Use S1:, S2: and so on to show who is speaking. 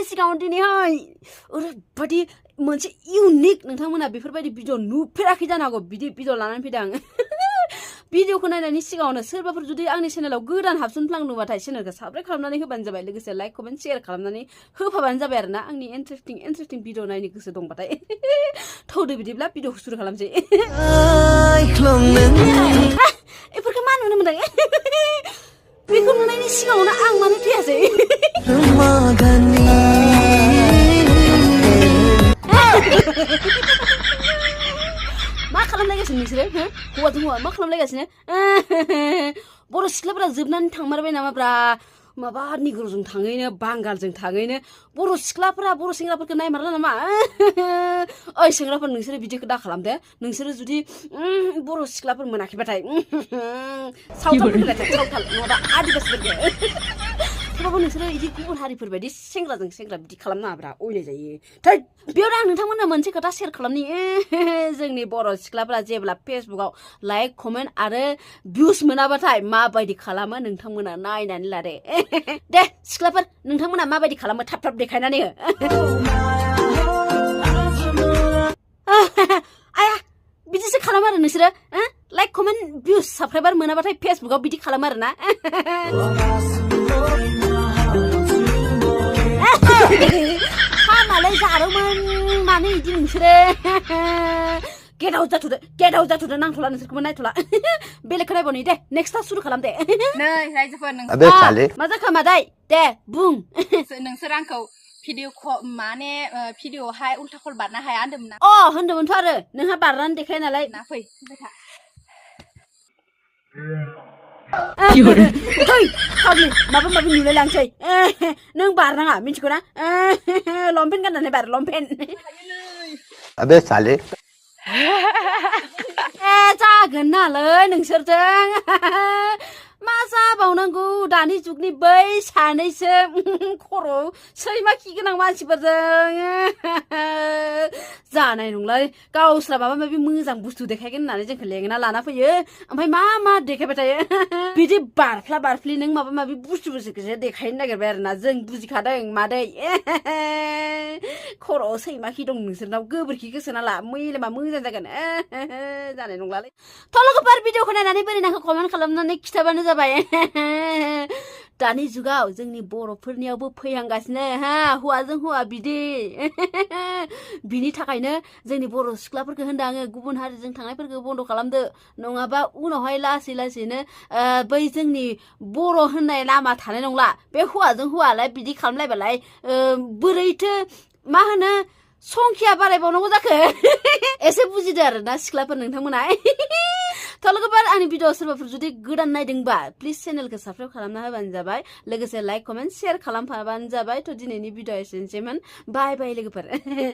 S1: सिगाङाव दिनैहाय ओरैबायदि मोनसे इउनिक नोंथांमोना बेफोरबायदि भिडिअ नुफेराखै जानो हागौ बिदि भिडिअ लानानै फैदों आं भिडिअखौ नायनायनि सिगाङावनो सोरबाफोर जुदि आंनि चेनेलाव गोदान हाबसनफ्लांदोंबाथाय चेनेलखौ साबस्क्राइब खालामनानै होबानो जाबाय लोगोसे लाइक कमेन्ट शेयार खालामनानै होफाबानो जाबाय आरोना आंनि इन्टारेस्टिं भिडिअ नायनो गोसो दंबाथाय थौदो बिदिब्ला भिडिअखौ सुरु खालामसै बेफोरखौ मा नुनो मोनदों बेखौ नुनायनि सिगाङावनो आं मानो थैयासै मा खालामलायगासिनो नोंसोरो हौवाजों हौवा मा खालामलायगासिनो बर' सिख्लाफोरा जोबनानै थांमारबाय नामाब्रा माबा निग्र'जों थाङैनो बांगालजों थाङैनो बर' सिख्लाफोरा बर' सेंग्राफोरखौ नायमारला नामा ओइ सेंग्राफोर नोंसोरो बिदिखौ दा खालामदो नोंसोरो जुदि बर' सिख्लाफोर मोनाखैबाथाय सावथालफोरखौ सावथाल नङाबा आदिबासिफोरखौ थेवबाबो नोंसोरो बिदि गुबुन हारिफोर बायदि सेंग्राजों सेंग्रा बिदि खालामनाङाब्रा अयनाय जायो थै बेयावनो आं नोंथांमोननो मोनसे खोथा शेयार खालामनि जोंनि बर' सिख्लाफोरा जेब्ला फेसबुकाव लाइक कमेन्ट आरो भिउस मोनाबाथाय माबायदि खालामो नोंथांमोना नायनानै लादे दे सिख्लाफोर नोंथांमोना माबायदि खालामो थाब थाब देखायनानै हो आया बिदिसो खालामो आरो नोंसोरो लाइक कमेन्ट भिउस साबस्क्राइबार मोनाबाथाय फेसबुकाव बिदि खालामो आरोना हामालाय जारोमोन मानो बिदि नोंसोरो गेट आउट जाथ'दो नांथ'ला नोंसोरखौबो नायथ'ला बेलेगखौ नायबावनि दे नेक्स्टआ सुरु खालाम दे
S2: नै रायजोफोर
S1: मा जाखो मादै दे बुं
S2: नोंसोर आंखौ भिडिअ माने भिडिअहाय उल्था कल बारनो हाया होनदोंमोन ना
S1: होनदोंमोनथ' आरो नोंहा बारनानै देखाय नालाय
S2: ना फै था
S1: माबा माबि नुलायलांसै नों बारनाङा मिथिगौ ना लंपेन्ट गाननानै बार लंपेन्ट
S3: अबे साले
S1: जागोन नालाय नोंसोरजों मा जाबावनांगौ दानि जुगनि बै सानैसो खर' सैमा खि गोनां मानसिफोरजों जानाय नंलाय गावस्रा माबा माबि मोजां बुस्थु देखायगोन होननानै जोंखौ लेंना लाना फैयो ओमफ्राय मा देखायबाय थायो बिदि बारफ्ला नों माबा माबि बुस्थुफोरखौसो देखायनो नागिरबाय आरोना जों बुजिखादों मादै खर'आव सैमा खि दं नोंसोरनाव गोबोरखिखौ सोना ला मैला मोजां जागोन जानाय नंलालै थल'गोफोर भिडिअखौ नायनानै बोरै नांखौ कमेन्ट खालामनानै खिथाबानो जाबाय दानि जुगाव जोंनि बर'फोरनियावबो फैहांगासिनो हौवाजों हौवा बिदि बिनि थाखायनो जोंनि बर' सिख्लाफोरखौ होनदों आङो गुबुन हारिजों थांनायफोरखौ बन्द' खालामदो नङाबा उनावहाय लासैनो बै जोंनि बर' होननाय लामा थानाय नंला बे हौवाजों हौवालाय बिदि खालामलायबालाय बोरैथो मा होनो संखिया बारायबावनांगौ जाखो एसे बुजिदो आरोना सिख्लाफोर नोंथांमोना थल'गोफोर आंनि भिडिअ सोरबाफोर जुदि गोदान नायदोंबा प्लिज चेनेलखौ साबस्क्राइब खालामना होबानो जाबाय लोगोसे लाइक कमेन्ट शेयार खालामफाबानो जाबाय थ' दिनैनि भिडिअ एसेनोसैमोन बाय लोगोफोर